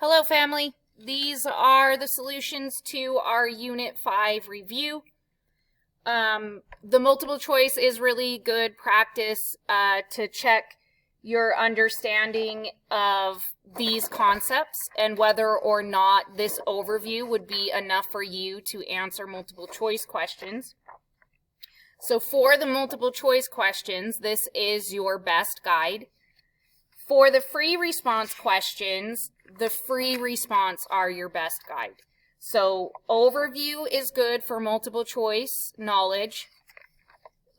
Hello, family. These are the solutions to our Unit 5 review. The multiple choice is really good practice to check your understanding of these concepts and whether or not this overview would be enough for you to answer multiple choice questions. So for the multiple choice questions, this is your best guide. For the free response questions, the free response are your best guide. So overview is good for multiple choice knowledge.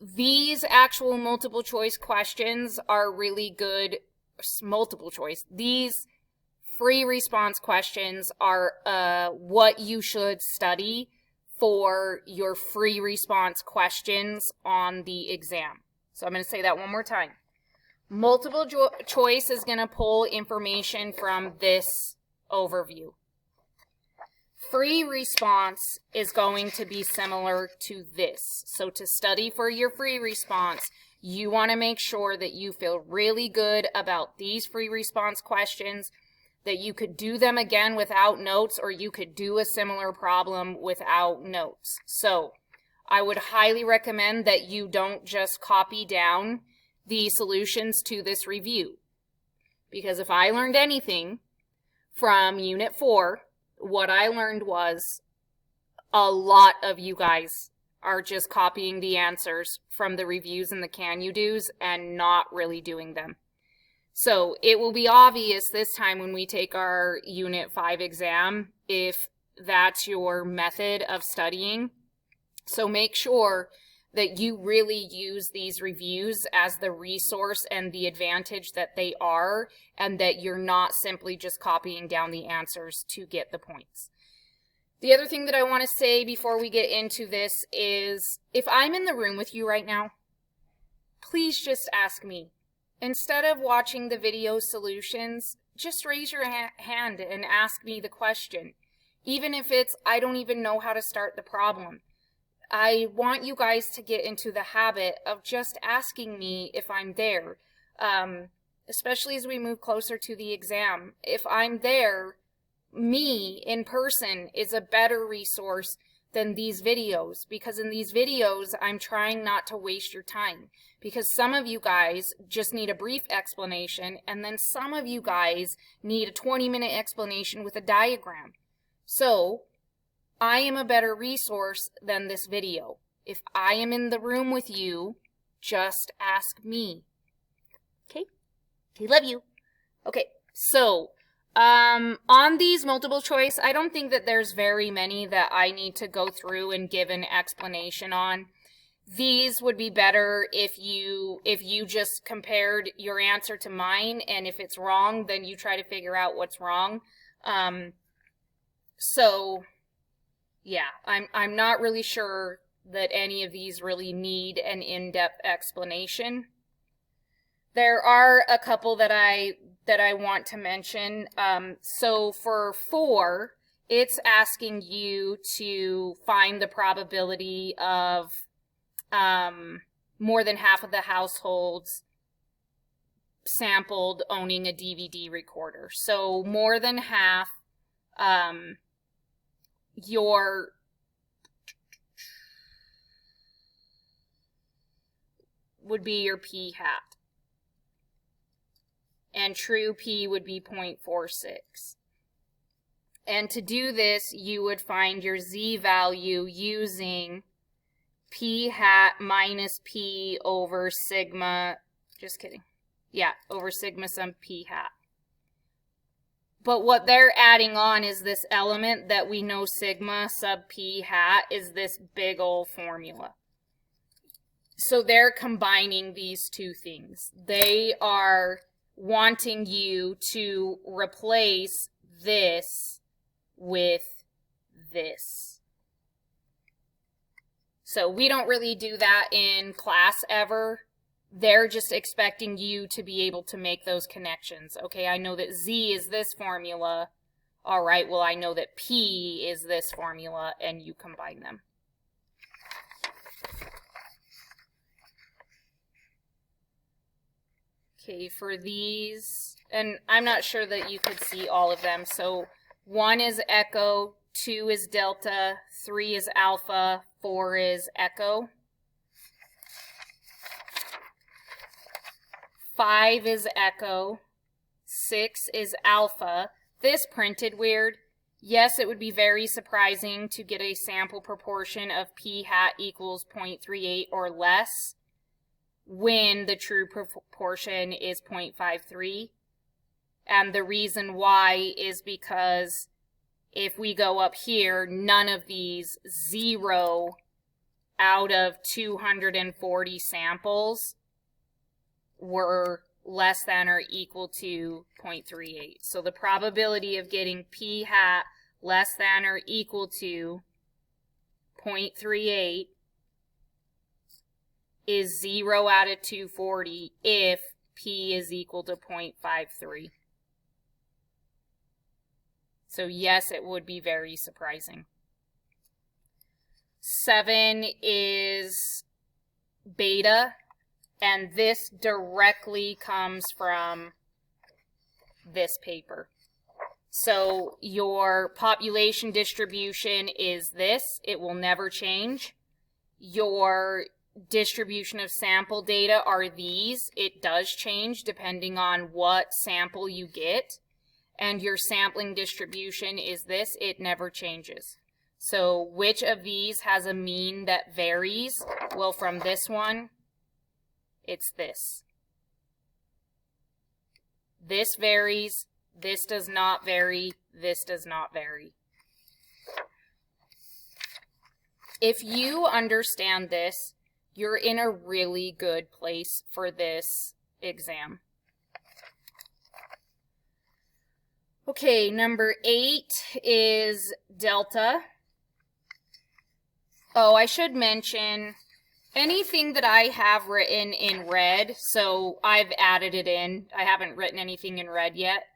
These actual multiple choice questions are really good multiple choice. These free response questions are what you should study for your free response questions on the exam. So I'm going to say that one more time. Multiple choice is going to pull information from this overview. Free response is going to be similar to this. So to study for your free response, you want to make sure that you feel really good about these free response questions, that you could do them again without notes, or you could do a similar problem without notes. So I would highly recommend that you don't just copy down the solutions to this review. Because if I learned anything from Unit 4, what I learned was a lot of you guys are just copying the answers from the reviews and the can you do's and not really doing them. So it will be obvious this time when we take our Unit 5 exam if that's your method of studying. So make sure that you really use these reviews as the resource and the advantage that they are, and that you're not simply just copying down the answers to get the points. The other thing that I want to say before we get into this is, if I'm in the room with you right now, please just ask me. Instead of watching the video solutions, just raise your hand and ask me the question. Even if it's, I don't even know how to start the problem. I want you guys to get into the habit of just asking me if I'm there, especially as we move closer to the exam. If I'm there, me in person is a better resource than these videos, because in these videos, I'm trying not to waste your time, because some of you guys just need a brief explanation, and then some of you guys need a 20-minute explanation with a diagram. So I am a better resource than this video. If I am in the room with you, just ask me. Okay? I love you. Okay, so on these multiple choice, I don't think that there's very many that I need to go through and give an explanation on. These would be better if you just compared your answer to mine, and if it's wrong, then you try to figure out what's wrong. Yeah, I'm not really sure that any of these really need an in-depth explanation. There are a couple that I want to mention. So for 4, it's asking you to find the probability of more than half of the households sampled owning a DVD recorder. So more than half, would be your p hat. And true p would be 0.46. And to do this, you would find your z value using p hat minus p over sigma, just kidding. Yeah, over sigma sum p hat. But what they're adding on is this element that we know sigma sub p hat is this big old formula. So they're combining these two things. They are wanting you to replace this with this. So we don't really do that in class ever. They're just expecting you to be able to make those connections. Okay, I know that Z is this formula. All right, well, I know that P is this formula, and you combine them. Okay, for these, And I'm not sure that you could see all of them. So 1 is echo, 2 is delta, 3 is alpha, 4 is echo. 5 is echo, 6 is alpha. This printed weird. Yes, it would be very surprising to get a sample proportion of p hat equals 0.38 or less when the true proportion is 0.53. And the reason why is because if we go up here, none of these 0 out of 240 samples were less than or equal to 0.38. So the probability of getting p hat less than or equal to 0.38 is 0 out of 240 if p is equal to 0.53. So yes, it would be very surprising. 7 is beta, and this directly comes from this paper. So your population distribution is this. It will never change. Your distribution of sample data are these. It does change depending on what sample you get. And your sampling distribution is this. It never changes. So which of these has a mean that varies? Well, from this one, it's this. This varies. This does not vary. This does not vary. If you understand this, you're in a really good place for this exam. Okay, number 8 is delta. Oh, I should mention anything that I have written in red, so I've added it in. I haven't written anything in red yet,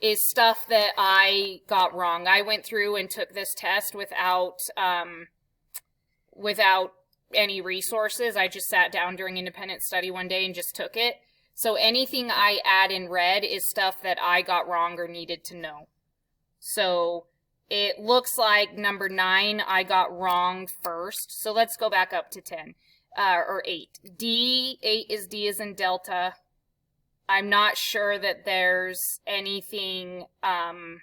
is stuff that I got wrong. I went through and took this test without any resources. I just sat down during independent study one day and just took it. So anything I add in red is stuff that I got wrong or needed to know. So it looks like number 9 I got wrong first. So let's go back up to 10 or 8. 8 is D as in delta. I'm not sure that there's anything that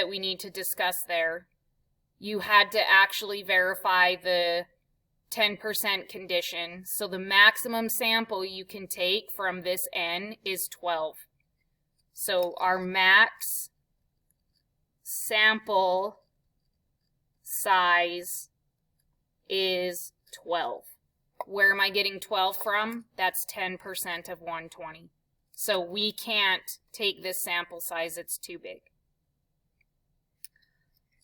we need to discuss there. You had to actually verify the 10% condition. So the maximum sample you can take from this N is 12. So our max sample size is 12. Where am I getting 12 from? That's 10% of 120. So we can't take this sample size, it's too big.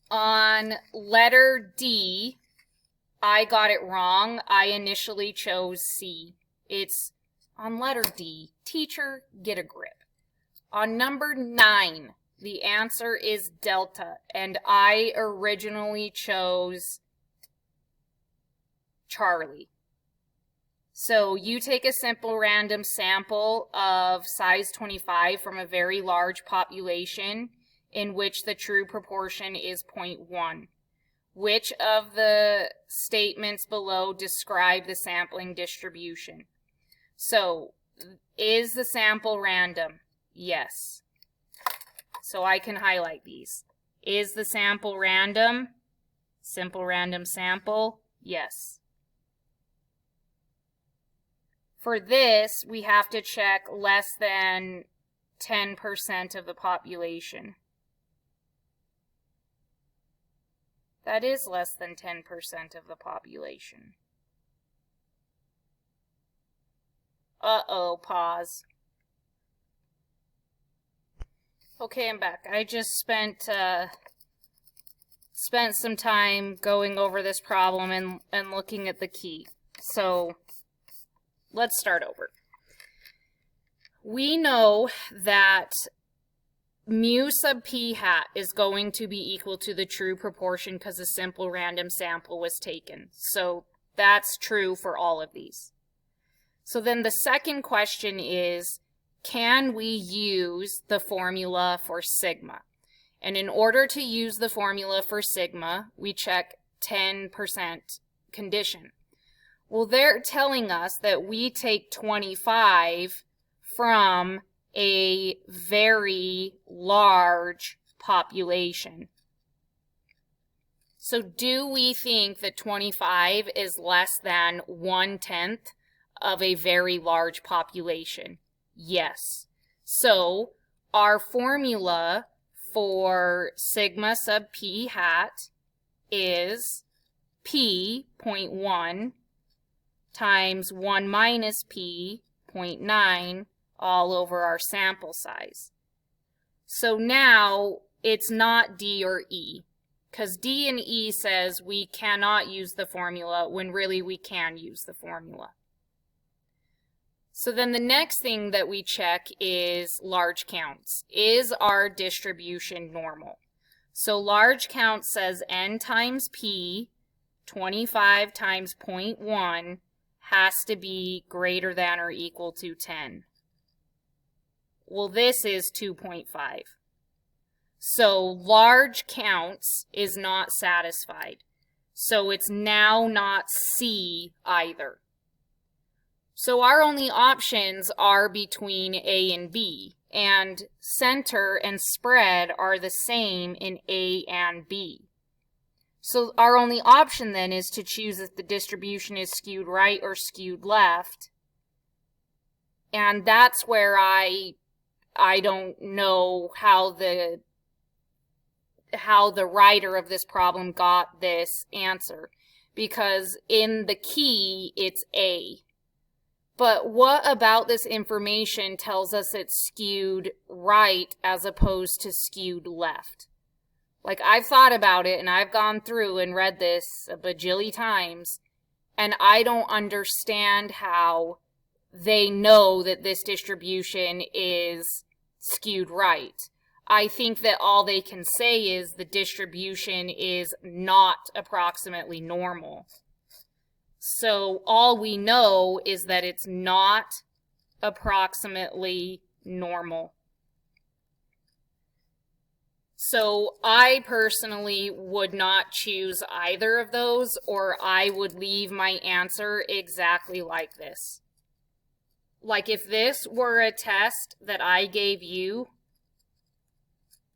On letter D, I got it wrong. I initially chose C. It's on letter D. Teacher, get a grip. On number 9, the answer is delta, and I originally chose Charlie. So you take a simple random sample of size 25 from a very large population in which the true proportion is 0.1. Which of the statements below describe the sampling distribution? So, is the sample random? Yes. So I can highlight these. Is the sample random? Simple random sample? Yes. For this, we have to check less than 10% of the population. That is less than 10% of the population. Uh-oh, pause. Okay, I'm back. I just spent some time going over this problem and looking at the key. So, let's start over. We know that mu sub p hat is going to be equal to the true proportion because a simple random sample was taken. So that's true for all of these. So then the second question is, can we use the formula for sigma? And in order to use the formula for sigma, we check 10% condition. Well, they're telling us that we take 25 from a very large population. So do we think that 25 is less than 1/10 of a very large population? Yes. So our formula for sigma sub p hat is p 0.1 times 1 minus p 0.9 all over our sample size. So now it's not D or E, because D and E says we cannot use the formula when really we can use the formula. So then the next thing that we check is large counts. Is our distribution normal? So large count says n times p, 25 times 0.1, has to be greater than or equal to 10. Well, this is 2.5. So large counts is not satisfied. So it's now not C either. So our only options are between A and B, and center and spread are the same in A and B. So our only option then is to choose if the distribution is skewed right or skewed left. And that's where I don't know how the writer of this problem got this answer, because in the key it's A. But what about this information tells us it's skewed right as opposed to skewed left? Like, I've thought about it and I've gone through and read this a bajillion times, and I don't understand how they know that this distribution is skewed right. I think that all they can say is the distribution is not approximately normal. So all we know is that it's not approximately normal. So I personally would not choose either of those, or I would leave my answer exactly like this. Like, if this were a test that I gave you,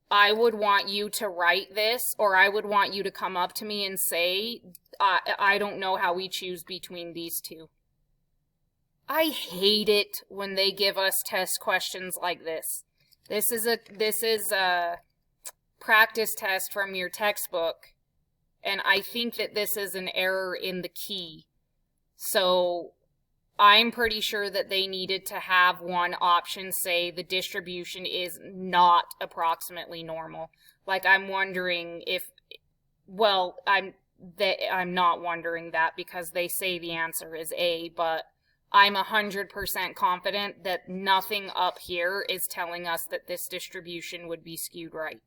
I would want you to write this, or I would want you to come up to me and say, I don't know how we choose between these two. I hate it when they give us test questions like this. This is a practice test from your textbook, and I think that this is an error in the key. So I'm pretty sure that they needed to have one option say the distribution is not approximately normal. Like, I'm wondering if, well, I'm not wondering that because they say the answer is A, but I'm 100% confident that nothing up here is telling us that this distribution would be skewed right.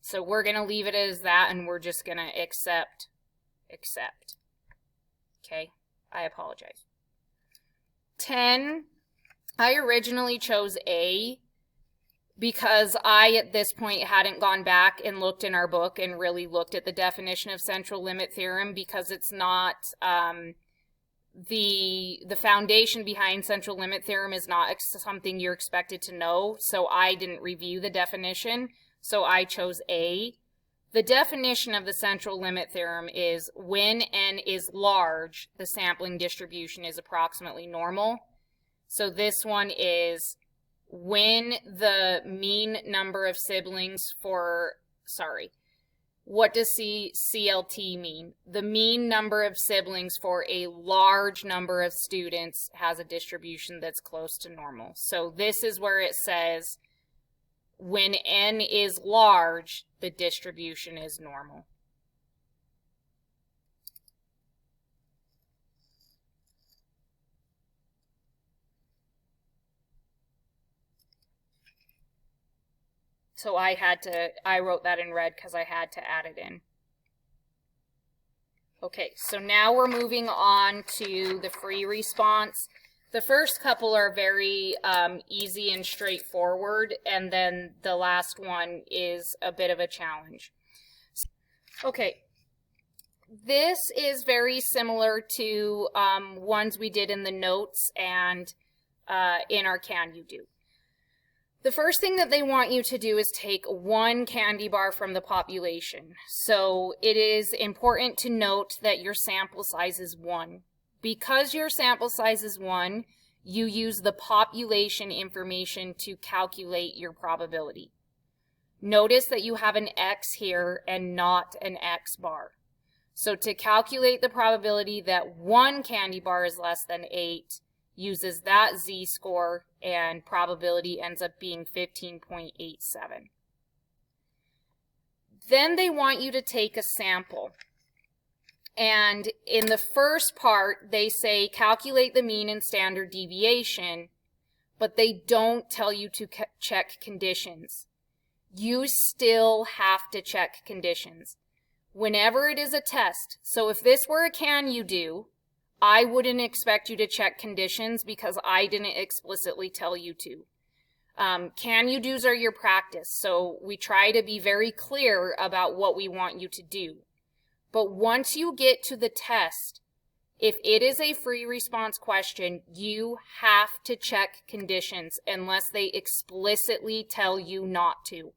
So we're going to leave it as that, and we're just going to accept. Okay, I apologize. 10, I originally chose A because I, at this point, hadn't gone back and looked in our book and really looked at the definition of central limit theorem, because it's not, the foundation behind central limit theorem is not something you're expected to know, so I didn't review the definition, so I chose A. The definition of the central limit theorem is when n is large, the sampling distribution is approximately normal. So this one is when the mean number of siblings for, what does CLT mean? The mean number of siblings for a large number of students has a distribution that's close to normal. So this is where it says when n is large, the distribution is normal. So I wrote that in red because I had to add it in. Okay, so now we're moving on to the free response. The first couple are very easy and straightforward, and then the last one is a bit of a challenge. Okay, this is very similar to ones we did in the notes and in our Can You Do. The first thing that they want you to do is take one candy bar from the population. So it is important to note that your sample size is 1. Because your sample size is 1, you use the population information to calculate your probability. Notice that you have an X here and not an X bar. So to calculate the probability that 1 candy bar is less than 8, uses that z-score, and probability ends up being 15.87. Then they want you to take a sample. And in the first part, they say calculate the mean and standard deviation, but they don't tell you to check conditions. You still have to check conditions. Whenever it is a test, so if this were a Can You Do, I wouldn't expect you to check conditions because I didn't explicitly tell you to. Can You Do's are your practice, so we try to be very clear about what we want you to do. But once you get to the test, if it is a free response question, you have to check conditions unless they explicitly tell you not to.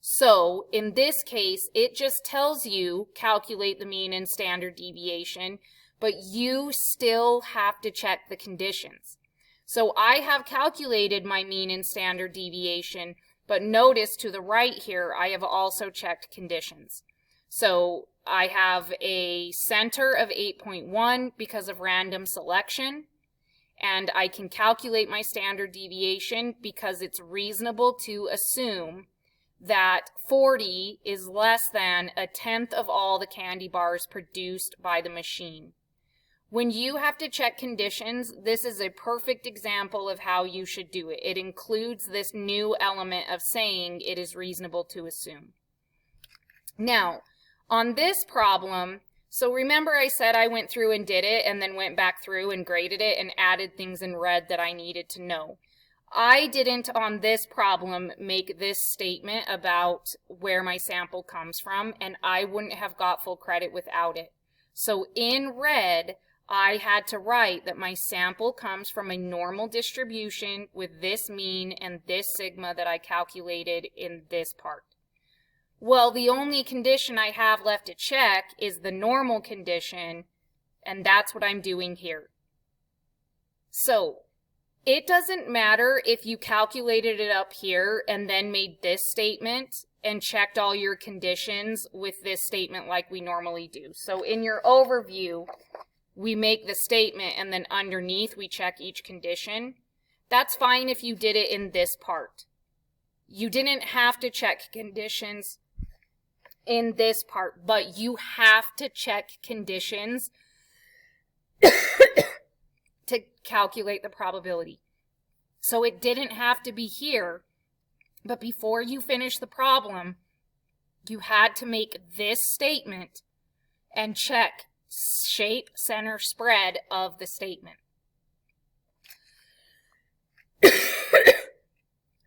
So in this case, it just tells you calculate the mean and standard deviation, but you still have to check the conditions. So I have calculated my mean and standard deviation, but notice to the right here, I have also checked conditions. So I have a center of 8.1 because of random selection, and I can calculate my standard deviation because it's reasonable to assume that 40 is less than 1/10 of all the candy bars produced by the machine. When you have to check conditions, this is a perfect example of how you should do it. It includes this new element of saying it is reasonable to assume. Now, on this problem, so remember I said I went through and did it and then went back through and graded it and added things in red that I needed to know. I didn't on this problem make this statement about where my sample comes from, and I wouldn't have got full credit without it. So in red, I had to write that my sample comes from a normal distribution with this mean and this sigma that I calculated in this part. Well, the only condition I have left to check is the normal condition, and that's what I'm doing here. So it doesn't matter if you calculated it up here and then made this statement and checked all your conditions with this statement like we normally do. So in your overview, we make the statement and then underneath we check each condition. That's fine if you did it in this part. You didn't have to check conditions in this part, but you have to check conditions to calculate the probability. So it didn't have to be here, but before you finish the problem, you had to make this statement and check shape, center, spread of the statement.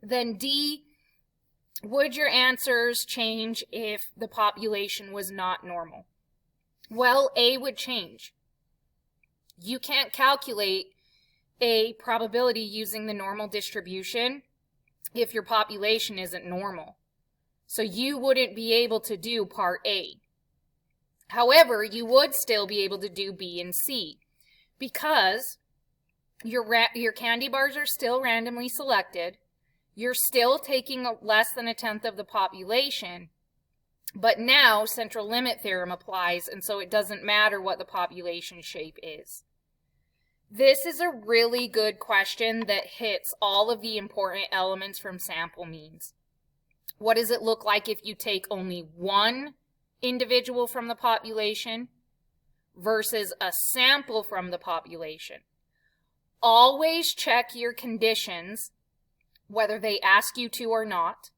Then D, would your answers change if the population was not normal? Well, A would change. You can't calculate a probability using the normal distribution if your population isn't normal. So you wouldn't be able to do part A. However, you would still be able to do B and C because your candy bars are still randomly selected. You're still taking less than 1/10 of the population, but now central limit theorem applies, and so it doesn't matter what the population shape is. This is a really good question that hits all of the important elements from sample means. What does it look like if you take only one individual from the population versus a sample from the population? Always check your conditions, whether they ask you to or not.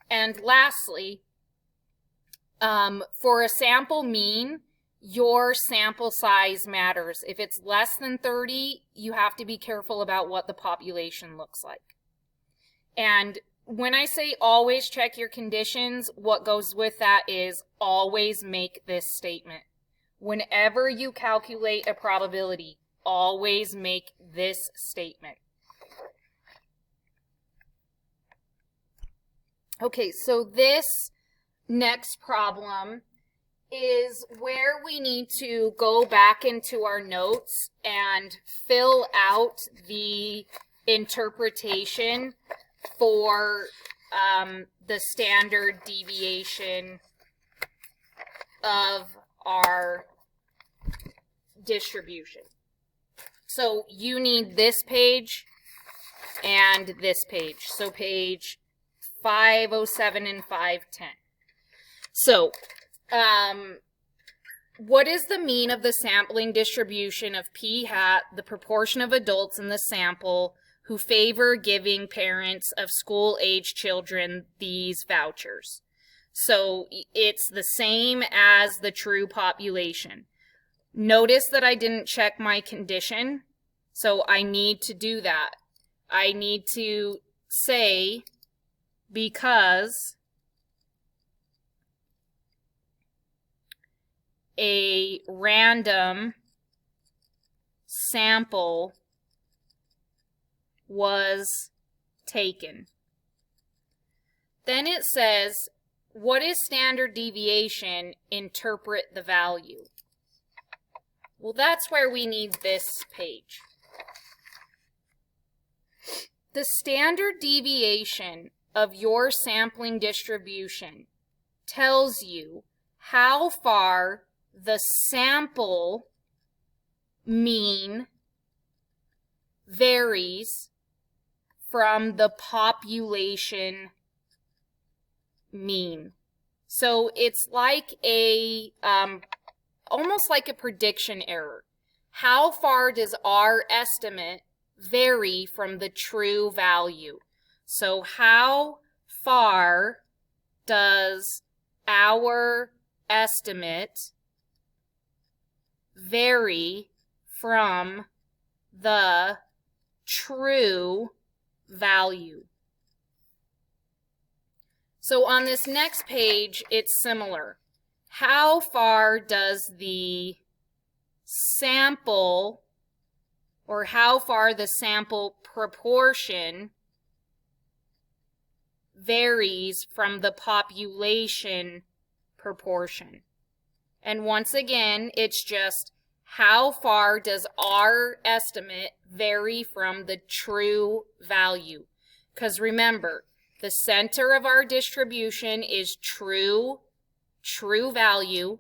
And lastly, for a sample mean, your sample size matters. If it's less than 30, you have to be careful about what the population looks like. And when I say always check your conditions, what goes with that is always make this statement. Whenever you calculate a probability, always make this statement. Okay, so this next problem is where we need to go back into our notes and fill out the interpretation for the standard deviation of our distribution. So you need this page and this page. So page 507 and 510. So, what is the mean of the sampling distribution of p hat, the proportion of adults in the sample who favor giving parents of school-age children these vouchers? So it's the same as the true population. Notice that I didn't check my condition, so I need to do that. I need to say because a random sample was taken. Then it says, what is standard deviation? Interpret the value. Well, that's where we need this page. The standard deviation of your sampling distribution tells you how far the sample mean varies from the population mean. So it's like a, almost like a prediction error. How far does our estimate vary from the true value? So how far does our estimate vary from the true value? So on this next page, it's similar. How far does the sample, or how far the sample proportion varies from the population proportion? And once again, it's just how far does our estimate vary from the true value? Because remember, the center of our distribution is true value.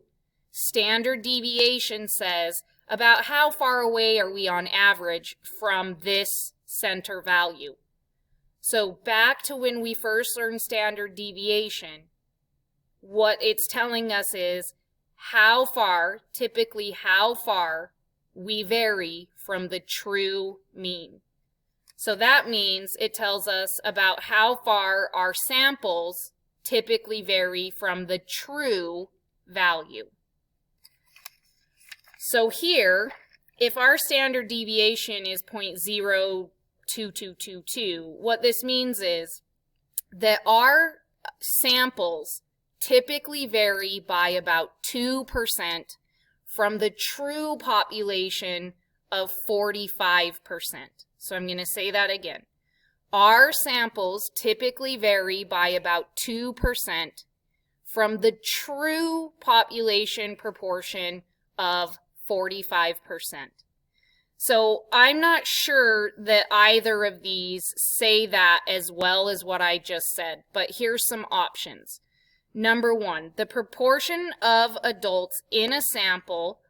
Standard deviation says about how far away are we on average from this center value. So back to when we first learned standard deviation, what it's telling us is how far, typically how far, we vary from the true mean. So that means it tells us about how far our samples typically vary from the true value. So here, if our standard deviation is 0.02222, what this means is that our samples typically vary by about 2% from the true population of 45%. So I'm going to say that again. Our samples typically vary by about 2% from the true population proportion of 45%. So I'm not sure that either of these say that as well as what I just said, but here's some options. Number one, the proportion of adults in a sample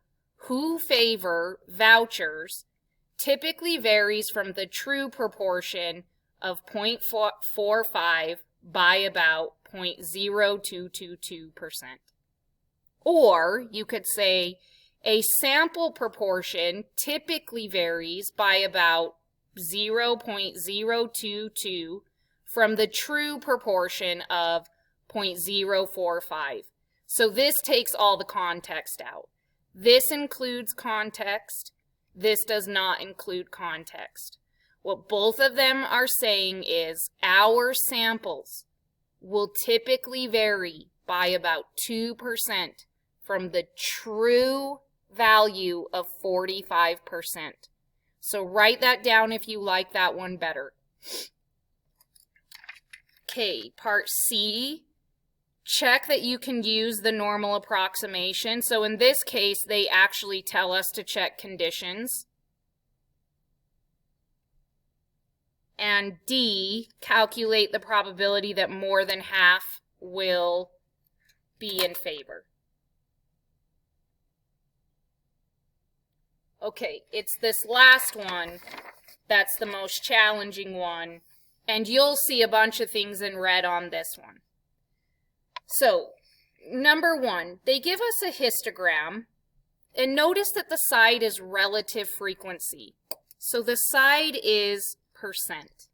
who favor vouchers typically varies from the true proportion of 0.45 by about 0.0222%. Or you could say a sample proportion typically varies by about 0.022 from the true proportion of 0.045. So this takes all the context out. This includes context. This does not include context. What both of them are saying is our samples will typically vary by about 2% from the true value of 45%. So write that down if you like that one better. Okay, part C. Check that you can use the normal approximation. So in this case, they actually tell us to check conditions. And D, calculate the probability that more than half will be in favor. Okay, it's this last one that's the most challenging one, and you'll see a bunch of things in red on this one. So, number one, they give us a histogram, and notice that the side is relative frequency. So the side is percent.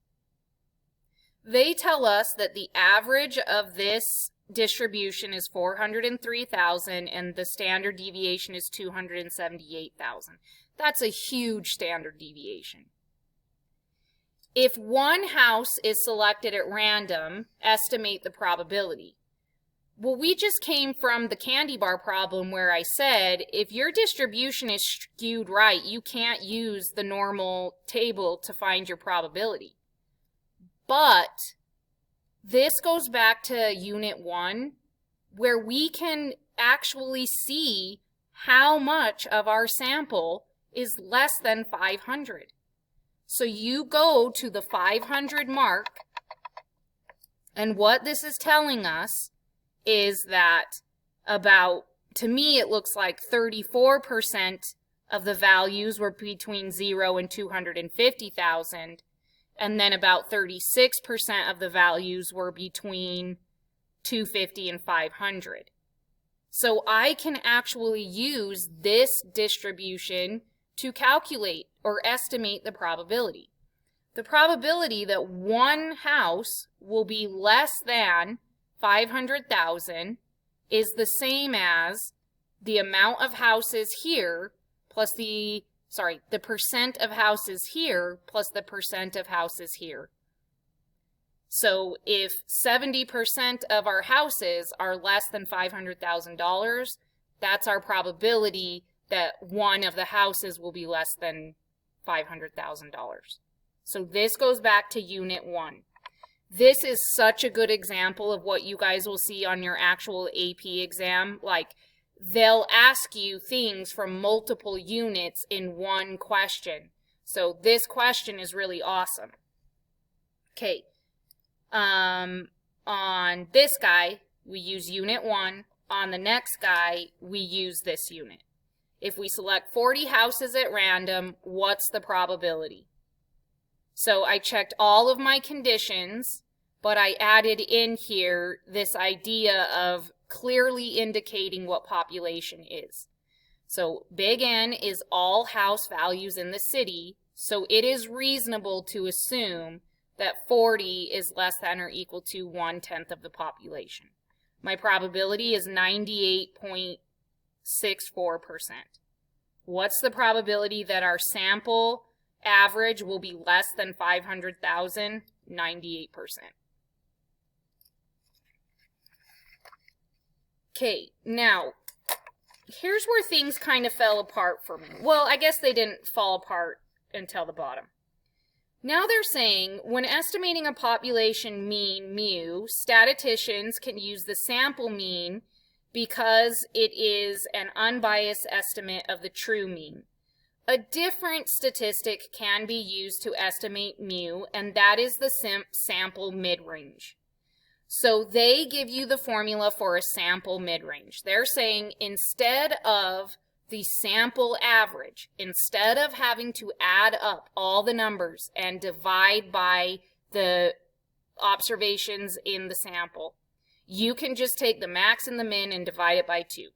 They tell us that the average of this distribution is 403,000 and the standard deviation is 278,000. That's a huge standard deviation. If one house is selected at random, estimate the probability. Well, we just came from the candy bar problem where I said if your distribution is skewed right, you can't use the normal table to find your probability. But this goes back to Unit 1, where we can actually see how much of our sample is less than 500. So you go to the 500 mark, and what this is telling us is that about, to me it looks like 34% of the values were between 0 and 250,000, and then about 36% of the values were between 250 and 500. So I can actually use this distribution to calculate or estimate the probability. The probability that one house will be less than 500,000 is the same as the amount of houses here plus the percent of houses here plus the percent of houses here. So if 70% of our houses are less than $500,000, that's our probability that one of the houses will be less than $500,000. So this goes back to Unit 1. This is such a good example of what you guys will see on your actual AP exam. Like, they'll ask you things from multiple units in one question. So this question is really awesome. Okay. On this guy, we use Unit 1. On the next guy, we use this unit. If we select 40 houses at random, what's the probability? So I checked all of my conditions, but I added in here this idea of clearly indicating what population is. So big N is all house values in the city, so it is reasonable to assume that 40 is less than or equal to 1/10 of the population. My probability is 98.64%. What's the probability that our sample average will be less than 500,000? 98%. Okay, now, here's where things kind of fell apart for me. Well, I guess they didn't fall apart until the bottom. Now they're saying, when estimating a population mean, mu, statisticians can use the sample mean because it is an unbiased estimate of the true mean. A different statistic can be used to estimate mu, and that is the sample mid-range. So they give you the formula for a sample mid-range. They're saying instead of the sample average, instead of having to add up all the numbers and divide by the observations in the sample, you can just take the max and the min and divide it by 2.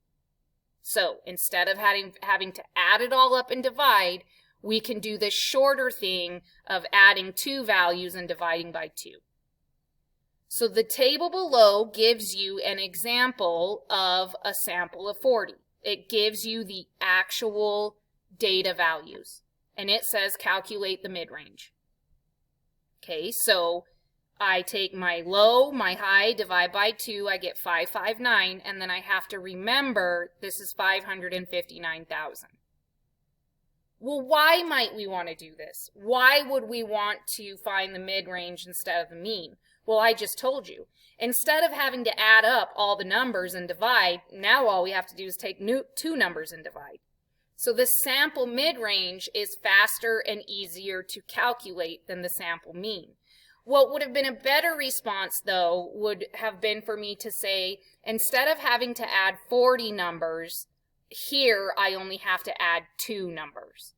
So instead of having to add it all up and divide, we can do the shorter thing of adding 2 values and dividing by 2. So the table below gives you an example of a sample of 40. It gives you the actual data values, and it says calculate the mid-range. Okay, so I take my low, my high, divide by 2, I get 559, and then I have to remember this is 559,000. Well, why might we want to do this? Why would we want to find the mid-range instead of the mean? Well, I just told you. Instead of having to add up all the numbers and divide, now all we have to do is take two numbers and divide. So the sample mid-range is faster and easier to calculate than the sample mean. What would have been a better response, though, would have been for me to say, instead of having to add 40 numbers, here I only have to add 2 numbers.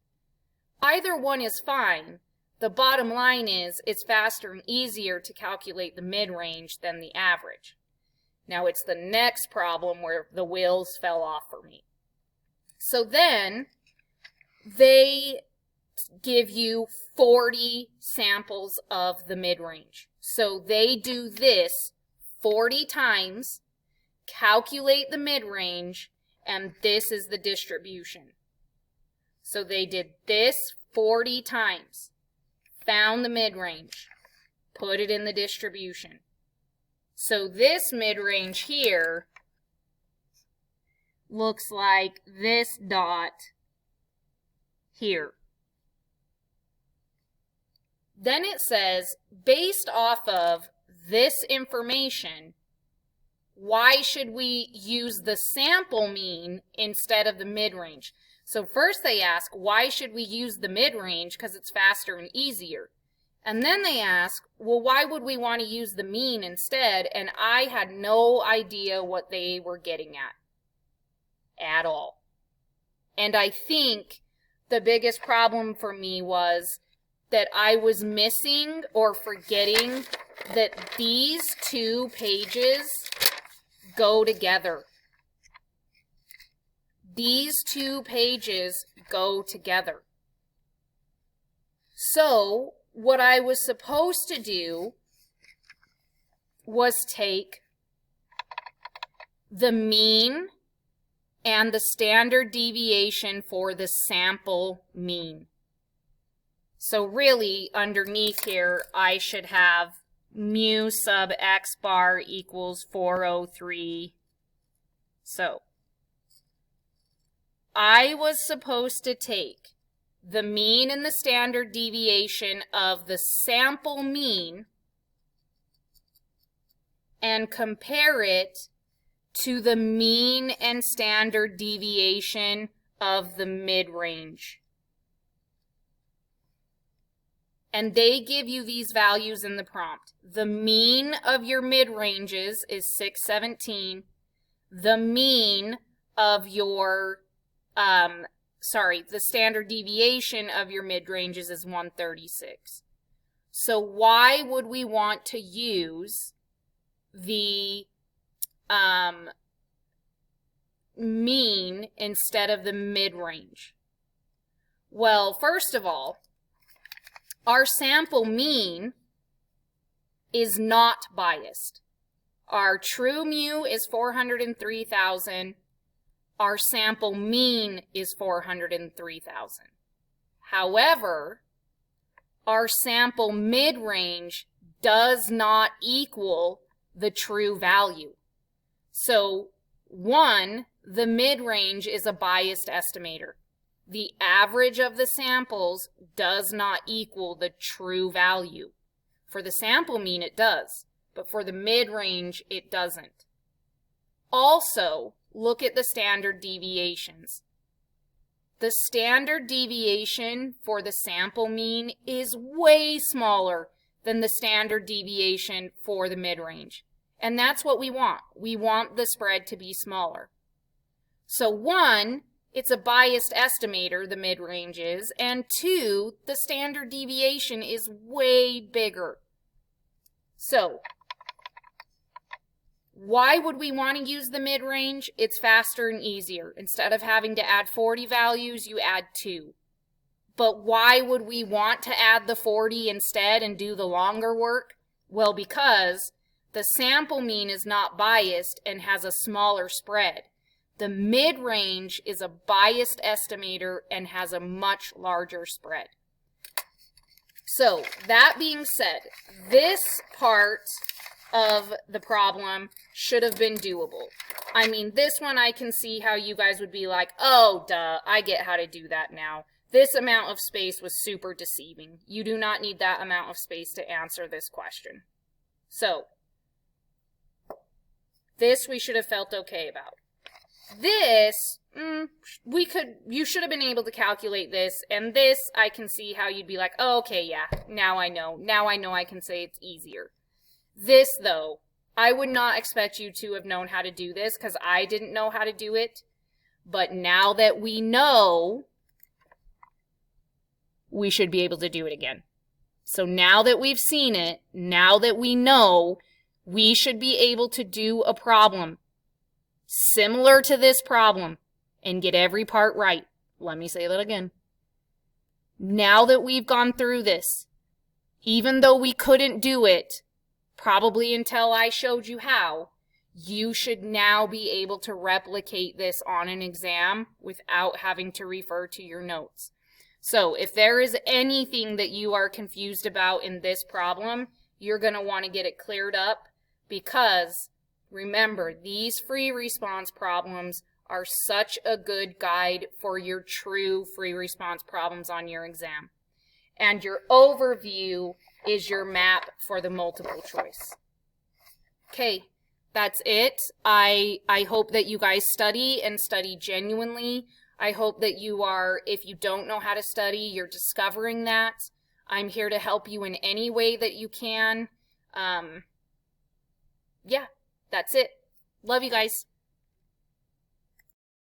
Either one is fine. The bottom line is it's faster and easier to calculate the mid-range than the average. Now it's the next problem where the wheels fell off for me. So then they give you 40 samples of the mid-range. So they do this 40 times, calculate the mid-range, and this is the distribution. So they did this 40 times, found the mid-range, put it in the distribution. So this mid-range here looks like this dot here. Then it says, based off of this information, why should we use the sample mean instead of the mid-range? So first they ask, why should we use the mid-range? Because it's faster and easier. And then they ask, well, why would we want to use the mean instead? And I had no idea what they were getting at all. And I think the biggest problem for me was that I was missing or forgetting that these 2 pages go together. These 2 pages go together. So what I was supposed to do was take the mean and the standard deviation for the sample mean. So really, underneath here, I should have mu sub x bar equals 403. So I was supposed to take the mean and the standard deviation of the sample mean and compare it to the mean and standard deviation of the mid-range. And they give you these values in the prompt. The mean of your mid-ranges is 617. The mean of your, the standard deviation of your mid-ranges is 136. So why would we want to use the mean instead of the mid-range? Well, first of all, our sample mean is not biased. Our true mu is 403,000. Our sample mean is 403,000. However, our sample mid-range does not equal the true value. So, 1, the mid-range is a biased estimator. The average of the samples does not equal the true value. For the sample mean, it does, but for the mid-range, it doesn't. Also, look at the standard deviations. The standard deviation for the sample mean is way smaller than the standard deviation for the mid-range. And that's what we want. We want the spread to be smaller. So 1, it's a biased estimator, the mid-range is, and 2, the standard deviation is way bigger. So, why would we want to use the mid-range? It's faster and easier. Instead of having to add 40 values, you add 2. But why would we want to add the 40 instead and do the longer work? Well, because the sample mean is not biased and has a smaller spread. The mid-range is a biased estimator and has a much larger spread. So, that being said, this part of the problem should have been doable. I mean, this one I can see how you guys would be like, oh, duh, I get how to do that now. This amount of space was super deceiving. You do not need that amount of space to answer this question. So, this we should have felt okay about. This, you should have been able to calculate this, and this, I can see how you'd be like, oh, okay, yeah, now I know. Now I know I can say it's easier. This, though, I would not expect you to have known how to do this, because I didn't know how to do it, but now that we know, we should be able to do it again. So now that we've seen it, now that we know, we should be able to do a problem similar to this problem and get every part right. Let me say that again. Now that we've gone through this, even though we couldn't do it, probably until I showed you how, you should now be able to replicate this on an exam without having to refer to your notes. So if there is anything that you are confused about in this problem, you're going to want to get it cleared up, because remember, these free response problems are such a good guide for your true free response problems on your exam. And your overview is your map for the multiple choice. Okay, that's it. I hope that you guys study and study genuinely. I hope that you are, if you don't know how to study, you're discovering that. I'm here to help you in any way that you can. Yeah, that's it. Love you guys.